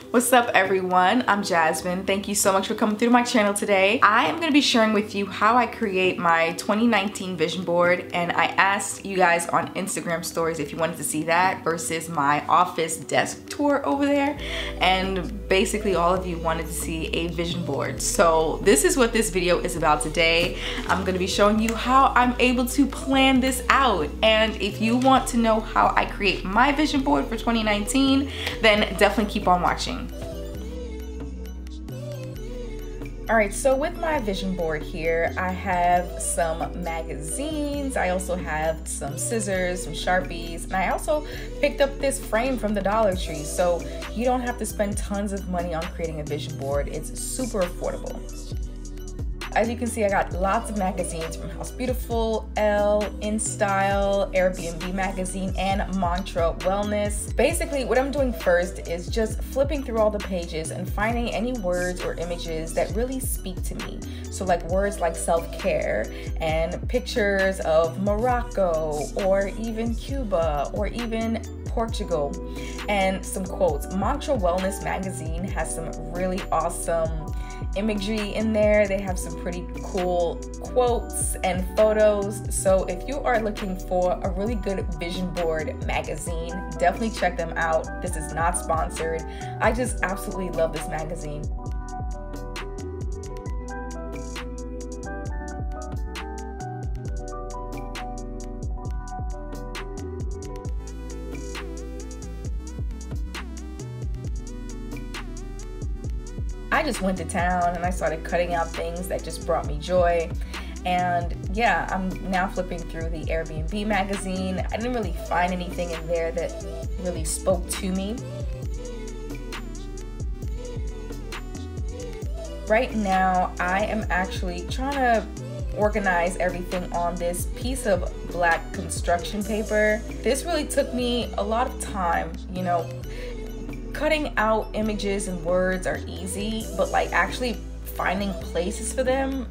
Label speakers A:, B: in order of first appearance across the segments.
A: What's up everyone, I'm Jasmine. Thank you so much for coming through my channel today. I am going to be sharing with you how I create my 2019 vision board, and I asked you guys on Instagram stories if you wanted to see that versus my office desk tour over there, and basically all of you wanted to see a vision board. So this is what this video is about today. I'm going to be showing you how I'm able to plan this out, and if you want to know how I create my vision board for 2019, then definitely keep on watching. Alright, so with my vision board here, I have some magazines, I also have some scissors, some Sharpies, and I also picked up this frame from the Dollar Tree, so you don't have to spend tons of money on creating a vision board. It's super affordable. As you can see, I got lots of magazines from House Beautiful, Elle, InStyle, Airbnb magazine, and Mantra Wellness. Basically, what I'm doing first is just flipping through all the pages and finding any words or images that really speak to me. So like words like self-care and pictures of Morocco or even Cuba or even Portugal, and some quotes. Mantra Wellness magazine has some really awesome imagery in there. They have some pretty cool quotes and photos. So if you are looking for a really good vision board magazine, definitely check them out. This is not sponsored. I just absolutely love this magazine. I just went to town and I started cutting out things that just brought me joy. And yeah, I'm now flipping through the Airbnb magazine. I didn't really find anything in there that really spoke to me. Right now, I am actually trying to organize everything on this piece of black construction paper. This really took me a lot of time, you know. Cutting out images and words are easy, but like actually finding places for them,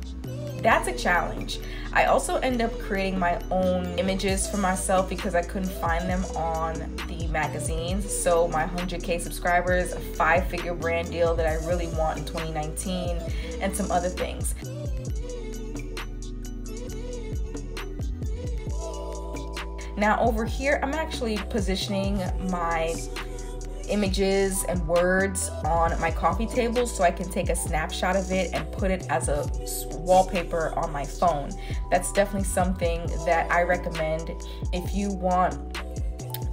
A: that's a challenge. I also end up creating my own images for myself because I couldn't find them on the magazines. So my 100K subscribers, a 5-figure brand deal that I really want in 2019, and some other things. Now over here, I'm actually positioning my images and words on my coffee table so I can take a snapshot of it and put it as a wallpaper on my phone. That's definitely something that I recommend if you want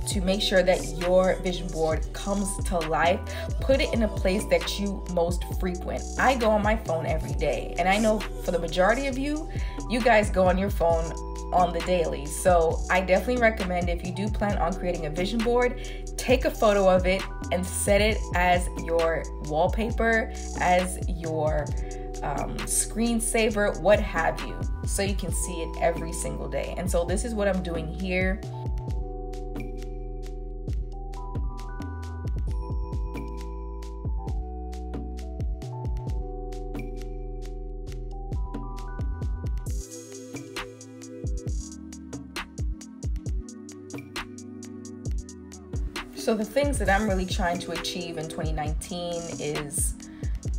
A: to make sure that your vision board comes to life. Put it in a place that you most frequent. I go on my phone every day, and I know for the majority of you, you guys go on your phone on the daily. So I definitely recommend, if you do plan on creating a vision board, take a photo of it and set it as your wallpaper, as your screensaver, what have you, so you can see it every single day. And so this is what I'm doing here. So the things that I'm really trying to achieve in 2019 is,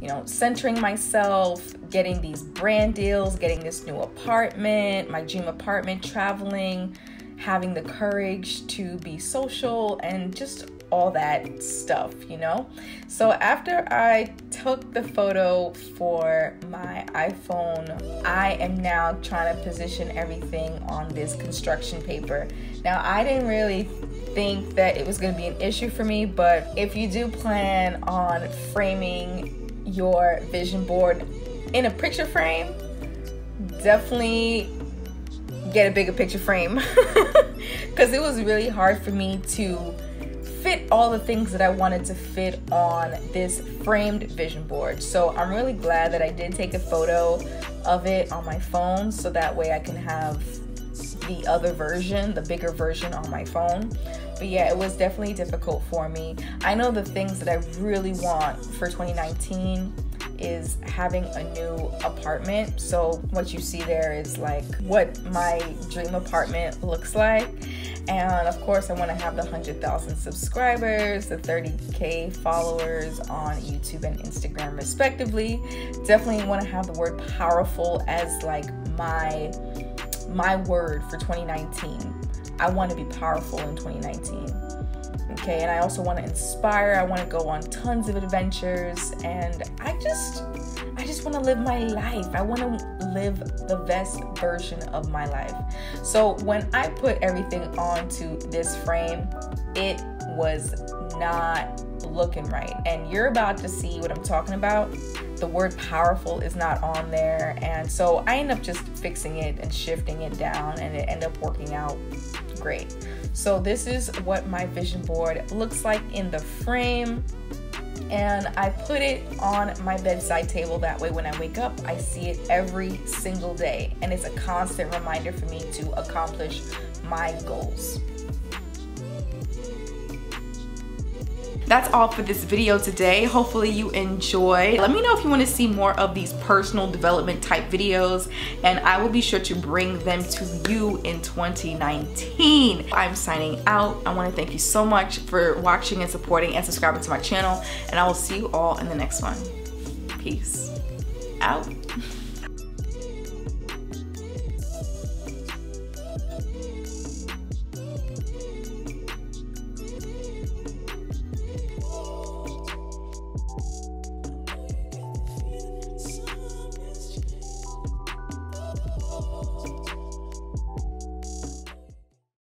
A: you know, centering myself, getting these brand deals, getting this new apartment, my dream apartment, traveling, having the courage to be social, and just all that stuff, you know? So after I took the photo for my iPhone, I am now trying to position everything on this construction paper. Now, I didn't really think that it was going to be an issue for me, but if you do plan on framing your vision board in a picture frame, definitely get a bigger picture frame because it was really hard for me to fit all the things that I wanted to fit on this framed vision board. So I'm really glad that I did take a photo of it on my phone, so that way I can have the other version, the bigger version, on my phone. But yeah, it was definitely difficult for me. I know the things that I really want for 2019 is having a new apartment. So what you see there is like what my dream apartment looks like. And of course, I want to have the 100,000 subscribers, the 30K followers on YouTube and Instagram respectively. Definitely want to have the word powerful as like my word for 2019. I want to be powerful in 2019. Okay, and I also want to inspire. I want to go on tons of adventures, and I just want to live my life. I want to live the best version of my life. So when I put everything onto this frame, it was not looking right. And you're about to see what I'm talking about. The word powerful is not on there. And so I end up just fixing it and shifting it down, and it ended up working out great. So this is what my vision board looks like in the frame. And I put it on my bedside table. That way when I wake up, I see it every single day. And it's a constant reminder for me to accomplish my goals. That's all for this video today. Hopefully you enjoyed. Let me know if you want to see more of these personal development type videos, and I will be sure to bring them to you in 2019. I'm signing out. I want to thank you so much for watching and supporting and subscribing to my channel, and I will see you all in the next one. Peace out.